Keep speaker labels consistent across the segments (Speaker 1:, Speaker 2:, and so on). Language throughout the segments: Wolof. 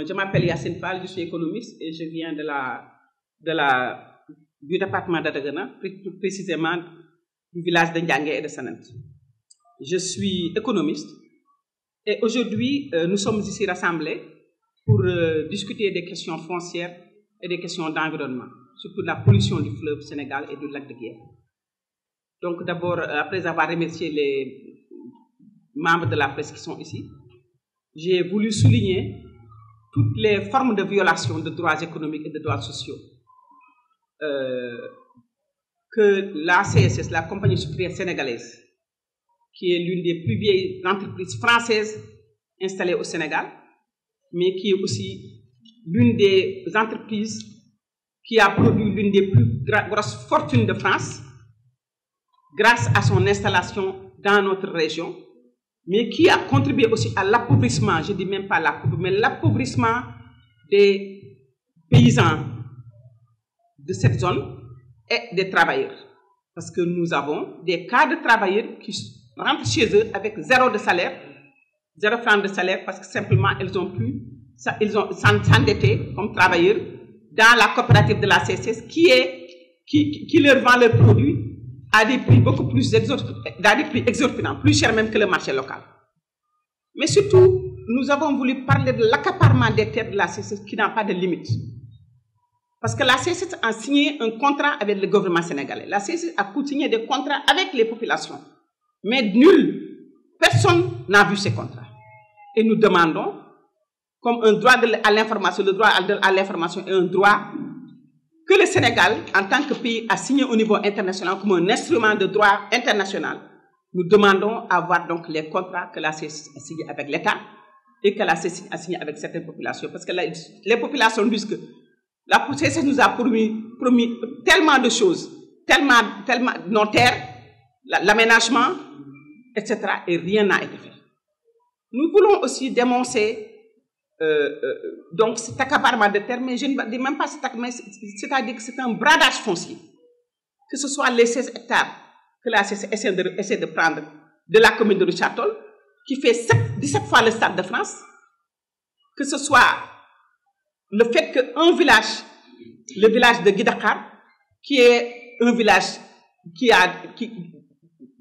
Speaker 1: Je m'appelle Yacine Fall, je suis économiste et je viens du département d'Adagana, plus précisément du village de Ndiangue et de Sanent. Je suis économiste et aujourd'hui nous sommes ici rassemblés pour discuter des questions foncières et des questions d'environnement, surtout de la pollution du fleuve Sénégal et du lac de Guiers. Donc d'abord, après avoir remercié les membres de la presse qui sont ici, j'ai voulu souligner toutes les formes de violation de droits économiques et de droits sociaux que la CSS, la compagnie sucrière sénégalaise, qui est l'une des plus vieilles entreprises françaises installées au Sénégal, mais qui est aussi l'une des entreprises qui a produit l'une des plus grosses fortunes de France grâce à son installation dans notre région, mais qui a contribué aussi à l'appauvrissement, je ne dis même pas l'appauvrissement, mais l'appauvrissement des paysans de cette zone et des travailleurs. Parce que nous avons des cas de travailleurs qui rentrent chez eux avec 0 de salaire, 0 francs de salaire, parce que simplement ils ont s'endetter comme travailleurs dans la coopérative de la CSS qui leur vend leurs produits à des prix beaucoup plus exorbitants, plus chers même que le marché local. Mais surtout, nous avons voulu parler de l'accaparement des terres de la CSS qui n'a pas de limite. Parce que la CSS a signé un contrat avec le gouvernement sénégalais. La CSS a signé des contrats avec les populations. Mais personne n'a vu ces contrats. Et nous demandons, comme un droit à l'information, le droit à l'information est un droit que le Sénégal, en tant que pays, a signé au niveau international comme un instrument de droit international. Nous demandons à avoir donc les contrats que la CSS a signés avec l'État et que la CSS a signés avec certaines populations. Parce que les populations disent que la CSS nous a promis tellement de choses, tellement nos terres, l'aménagement, etc. et rien n'a été fait. Nous voulons aussi dénoncer donc cet accaparement de terres, mais je ne dis même pas cet accaparement, c'est-à-dire que c'est un bradage foncier. Que ce soit les 16 hectares que la CSS essaie de prendre de la commune de Richard-Toll, qui fait 17 fois le Stade de France, que ce soit le fait qu'un village, le village de Guidakar, qui est un village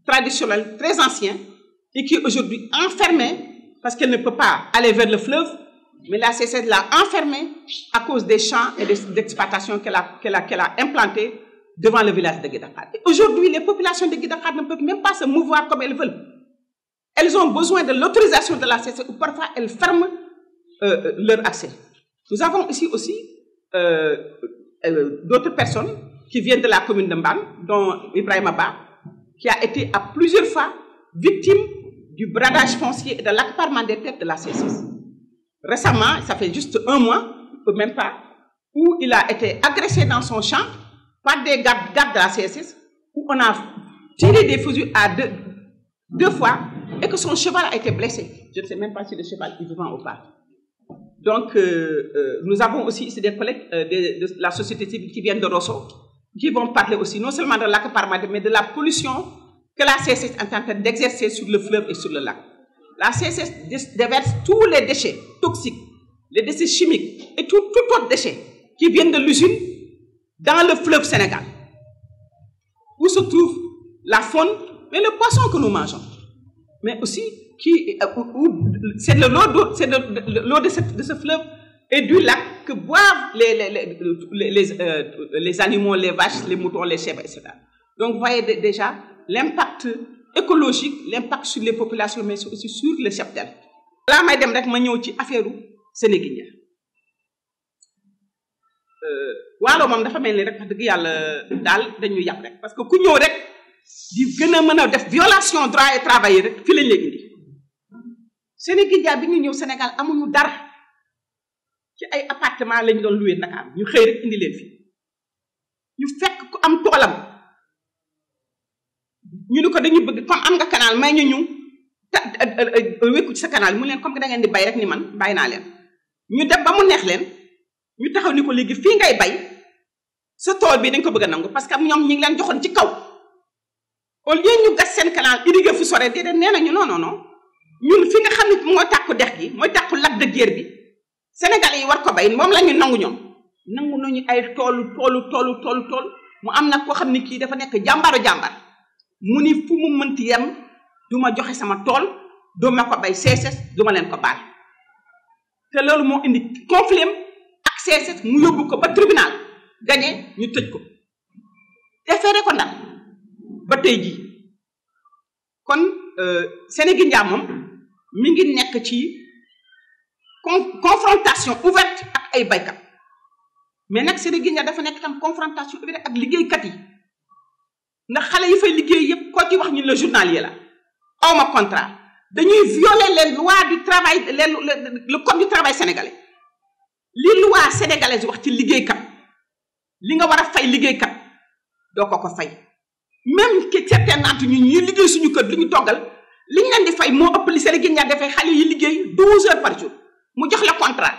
Speaker 1: traditionnel, très ancien, et qui est aujourd'hui enfermé, parce qu'elle ne peut pas aller vers le fleuve, mais la CSS l'a enfermé à cause des champs et des exploitations qu'elle a implantées devant le village de Guidakar. Aujourd'hui, les populations de Guidakar ne peuvent même pas se mouvoir comme elles veulent. Elles ont besoin de l'autorisation de la CSS ou parfois elles ferment leur accès. Nous avons ici aussi d'autres personnes qui viennent de la commune de Mban, dont Ibrahim Abba, qui a été à plusieurs fois victime du bradage foncier et de l'accaparement des terres de la CSS. Récemment, ça fait juste un mois, ou même pas, où il a été agressé dans son champ par des gardes de la CSS, où on a tiré des fusils à deux fois et que son cheval a été blessé. Je ne sais même pas si le cheval est vivant ou pas. Donc, nous avons aussi ici des collègues de la société civile qui viennent de Rosso, qui vont parler aussi non seulement de l'accaparement, mais de la pollution que la CSS est en train d'exercer sur le fleuve et sur le lac. La CSS déverse tous les déchets toxiques, les déchets chimiques et tout autre déchet qui viennent de l'usine dans le fleuve Sénégal, où se trouve la faune, mais le poisson que nous mangeons. Mais aussi, c'est l'eau de ce fleuve et du lac que boivent les animaux, les vaches, les moutons, les chèvres, etc. Donc, vous voyez déjà l'impact écologique, l'impact sur les populations, mais aussi sur le cheptel. Là, je vais vous dire affaire Sénégal. Waalo moom dafa mel ni rek wax dëgg yàlla daal dañuy yàpp rek parce que ku ñëw rek di gën a mën a def violation droit et travail rek fii lañ lay indi Sénégal bi ñu ñëw Sénégal amuñu dara ci ay appartement lañ doon loué Dakar ñu xëy rek indi leen fi ñu fekk ku am toolam ñu ni ko dañu bëgg comme am nga canal may ñu wékku ci sa canal mu leen comme que da ngeen di bay rek ni man bàyyi naa leen ñu dem ba mu neex leen ñu taxaw ni ko léegi fii ngay bay sa tool bi dañ ko bëgg a nangu parce que ñoom ñi ngi leen joxoon ci kaw au lieu ñu gas seen canal irrigué fu sore déedéet nee nañu non non non ñun fi nga xam ne mooy tàkku dex gi mooy tàkku lac de Guiers bi Sénégalais yi war ko bay moom la ñu nangu ñoom nangu nañu ay tool mu am nag koo xam ne kii dafa nekk jàmbaar mu ni fu mu mënti yem du ma joxe sama tool du ma ko bay CSS du ma leen ko baal te loolu moo indi conflit ak CSS mu yóbbu ko ba tribunal gagné ñu tëj ko defeere ko Ndar ba tey jii kon Sénégindia moom mi ngi nekk ci confrontation ouverte ak ay baykat mais nag Sénégindia dafa nekk tam confrontation ouverte ak liggéeykat yi ndax xale yi fay liggéey yépp koo ci wax ñu le journalier la awma contrat dañuy violer les lois du travail le code du travail sénégalais li loi sénégalaise wax ci liggéeykat li nga war a fay liggéeykat doo ko fay même que certains d'entre ñu ñuy liggéey suñu kër lu ñu toggal li ñu leen di fay moo ëpp li Sénégindia dafay xale yi liggéey 12 heures par jour mu jox la contrat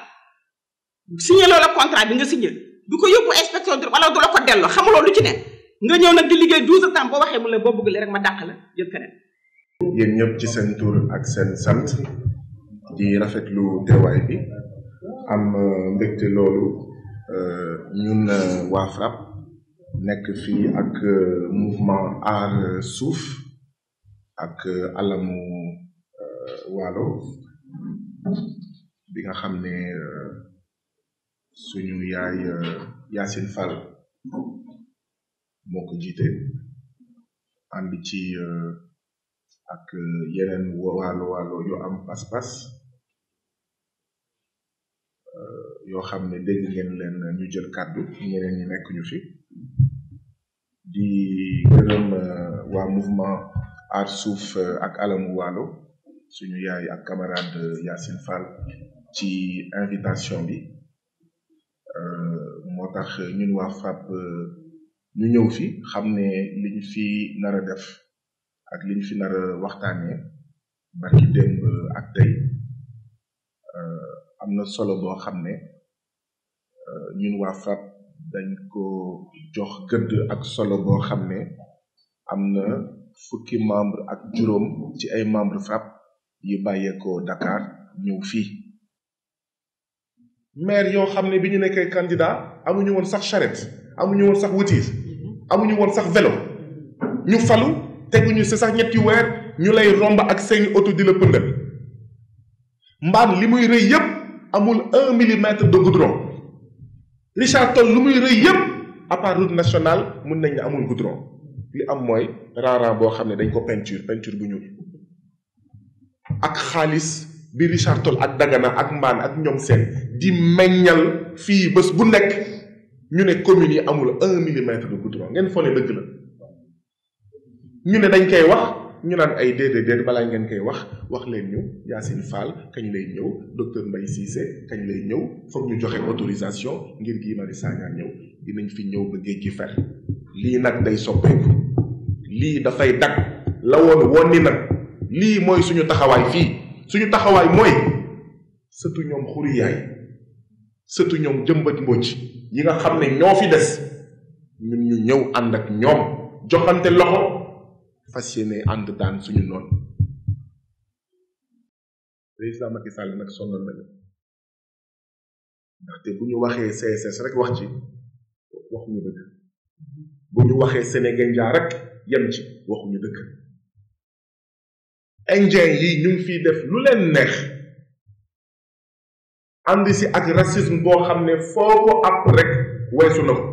Speaker 1: signé loo la contrat bi nga signé du ko yóbbu inspection wala du la ko delloo xamuloo lu ci ne nga ñëw nag di liggéey 12 heures temps boo waxee mu la boo bëgg rek ma dàq la jël keneen.
Speaker 2: yéen ñëpp ci seen tur ak seen sant di rafetlu teewaay bi am mbégte loolu ñun waa FRAPP nekk fii ak mouvement Aar Suuf ak alamu Waalo bi nga xam ne suñu yaay Yacine Fall moo ko jiite ànd ci ak yeneen waalo yu am pas-pas yoo xam ne dégg ngeen leen ñu jël kàddu ñeneen ñi nekk ñu fi di gërëm waa mouvement Aar Suuf ak alamu Waalo suñu yaay ak camarade Yacine Fall ci invitation bi moo tax ñun waa FRAPP ñu ñëw fi xam ne li ñu fi nar a def ak li ñu fi nar a waxtaanee barki démb ak tey am na solo boo xam ne ñun waa FRAPP dañ ko jox gëdd ak solo boo xam ne am na fukki membre ak juróom ci ay membre FRAPP yi bàyyeekoo Dakar ñëw fii maire yoo xam ne bi ñu nekkee candidat amuñu woon sax charrette amuñu woon sax voiture amuñu woon sax vélo ñu falu teguñu si sax ñetti weer ñu lay romb ak seeni oto di la pëndal mbaan li muy rëy yépp amul 1 millimètre de goudron Richard Toll lu muy rëy yépp à part route nationale mun nañ ne amul goudron li am mooy rang boo xam ne dañ ko peinture bu ñuul ak xaalis bi Richard Toll ak Dagana ak mbaan ak ñoom seen di meññal fii bés bu nekk ñu ne communes yi amul 1 millimètre de goudron ngeen foog ne dëgg la ñu ne dañ koy wax ñu naan ay déedéet balaa ngeen koy wax leen ñu Yacine Fall kañ lay ñëw docteur Mbaye Cissé kañ lay ñëw foog ñu joxe autorisation ngir Guy Marius Sagna ñëw dinañ fi ñëw ba géej gi fer lii nag day soppeeku lii dafay dag la woon ni nag lii mooy suñu taxawaay fii suñu taxawaay mooy sëtu ñoom xuri yaay sëtu ñoom jëmbat mbocc yi nga xam ne ñoo fi des ñun ñu ñëw ànd ak ñoom joxante loxo fas yéene ànd daan suñu noonu président Macky Sall nag sonal nañu ndaxte bu ñu waxee CSS rek wax ci waxuñu dëgg bu ñu waxee Sénégindia rek yem ci waxuñu dëgg indien yi ñu ngi fiy def lu leen neex ànd si ak racisme boo xam ne foo ko àpp rek weesu na ko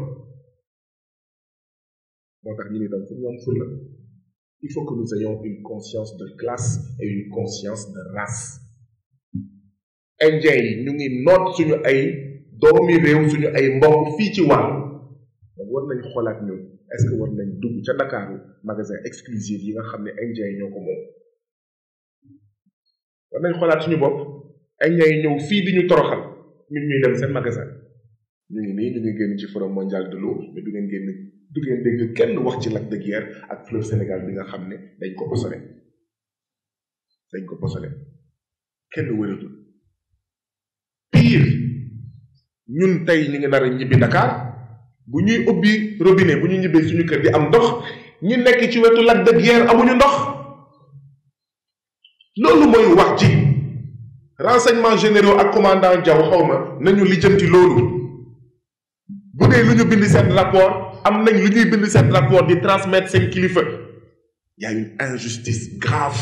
Speaker 2: moo tax ñu ni tam fu ñu am fulla il faut que nous ayons une conscience de classe et une conscience de race indien yi ñu ngi noot suñu ay doomi réew suñu ay mbokk fii ci wàll donc war nañ xoolaat ñun est-ce que war nañ dugg ca Ndakaaru magasin exclusif yi nga xam ne indien yi ñoo ko moom war nañ xoolaat suñu bopp indien yi ñëw fii di ñu toroxal ñun ñuy dem seen magasin ñu ngi nii ñu ngi génn ci forum mondial de l'eau mais du ngeen dégg kenn wax ci lac de Guiers ak fleuve Sénégal bi nga xam ne dañ ko posone kenn wëratul pire ñun tey ñu ngi nar a ñibbi Dakar bu ñuy ubbi robinet bu ñu ñibbee suñu kër di am ndox ñi nekk ci wetu lac de Guiers amuñu ndox loolu mooy wax ji renseignements généraux ak commandant Diaw xawma nañu lijjanti loolu bu dee lu ñu bind seen rapport am nañ lu ñuy bind seen rapport di transmettre seen kilifa y a une injustice grave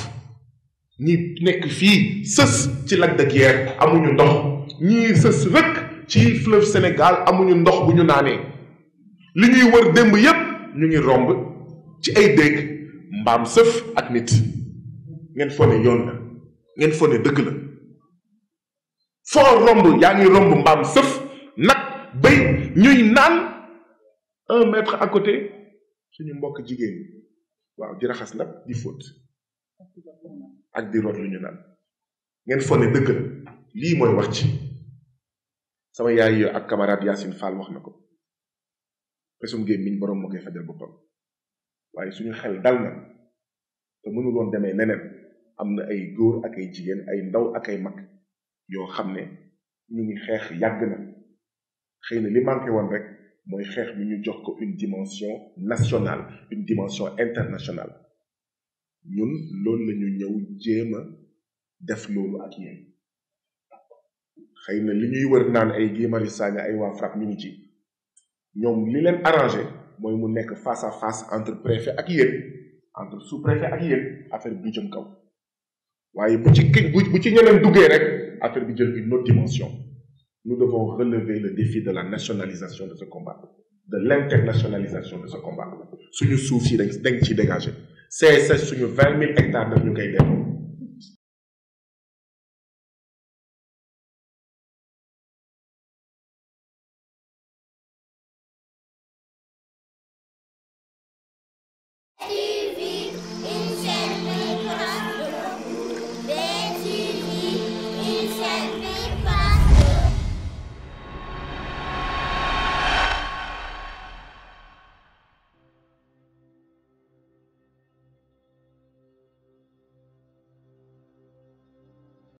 Speaker 2: ñi nekk fii sës ci lac de Guiers amuñu ndox ñii sës rëkk ci fleuve Sénégal amuñu ndox bu ñu naanee li ñuy wër démb yépp ñu ngi romb ci ay dégg mbaam sëf ak nit ngeen fone yoon la ngeen fone dëgg la foo romb yaa ngi romb mbaam sëf nag béy ñuy naan 1 mètre à côté suñu mbokk jigéen ñi waaw di raxas ndab di fóot ak di root lu ñu naan ngeen fone dëgg la lii mooy wax ci sama yaay ak camarade Yacine Fall wax na ko pesum gémmiñ boroom moo koy fajal boppam waaye suñu xel dal na te mënul woon demee neneen am na ay góor ak ay jigéen ay ndaw ak ay mag yoo xam ne ñu ngi xeex yàgg na xëy na li manqué woon rek mooy xeex bi ñu jox ko une dimension nationale une dimension internationale ñun loolu la ñu ñëw jéem a def loolu ak yéen xëy na li ñuy wër naan ay Guy Marius Sagna ay waa FRAPP ñu ngi ci ñoom li leen arrangé mooy mu nekk face à face entre préfet ak yéen entre sous-préfet ak yéen affaire bi jëm kaw waaye bu ci ñeneen duggee rek affaire bi jël une autre dimension. Nous devons relever le défi de la nationalisation de ce combat, de l'internationalisation de ce combat. Suñu suuf si dañ ci dégager CSS suñu 20 000 hectares daf ñu koy def.
Speaker 3: TV, une chaîne